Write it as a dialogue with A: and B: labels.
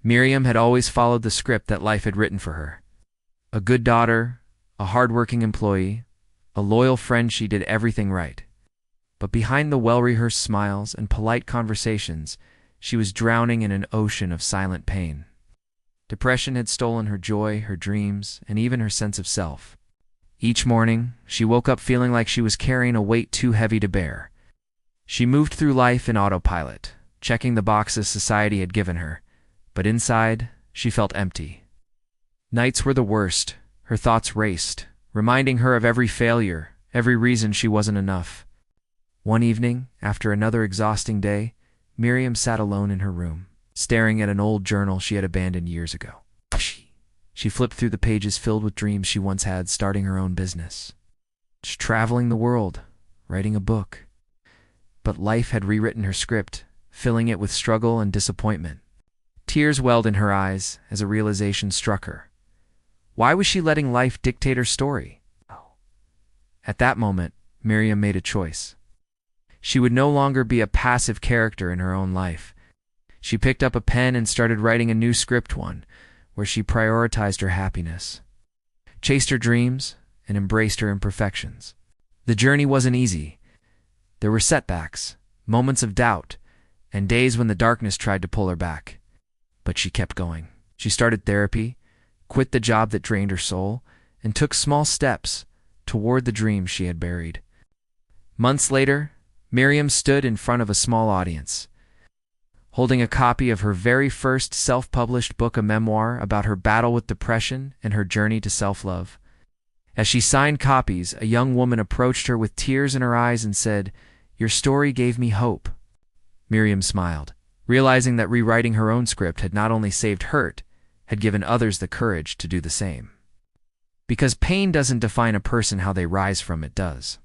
A: Miriam had always followed the script that life had written for her. A good daughter, a hard-working employee, a loyal friend. She did everything right. But behind the well-rehearsed smiles and polite conversations, she was drowning in an ocean of silent pain. Depression had stolen her joy, her dreams, and even her sense of self. Each morning, she woke up feeling like she was carrying a weight too heavy to bear. She moved through life in autopilot, checking the boxes society had given her, but inside, she felt empty. Nights were the worst. Her thoughts raced, reminding her of every failure, every reason she wasn't enough. One evening, after another exhausting day, Miriam sat alone in her room, staring at an old journal she had abandoned years ago. She flipped through the pages filled with dreams she once had, starting her own business, traveling the world, writing a book. But life had rewritten her script, filling it with struggle and disappointment. Tears welled in her eyes as a realization struck her. Why was she letting life dictate her story? At that moment, Miriam made a choice. She would no longer be a passive character in her own life. She picked up a pen and started writing a new script, one where she prioritized her happiness, chased her dreams, and embraced her imperfections. The journey wasn't easy. There were setbacks, moments of doubt, and days when the darkness tried to pull her back. But she kept going. She started therapy, quit the job that drained her soul, and took small steps toward the dream she had buried. Months later, Miriam stood in front of a small audience, holding a copy of her very first self-published book, a memoir about her battle with depression and her journey to self-love. As she signed copies, a young woman approached her with tears in her eyes and said, "Your story gave me hope." Miriam smiled, realizing that rewriting her own script had not only saved her, had given others the courage to do the same. Because pain doesn't define a person, how they rise from it does.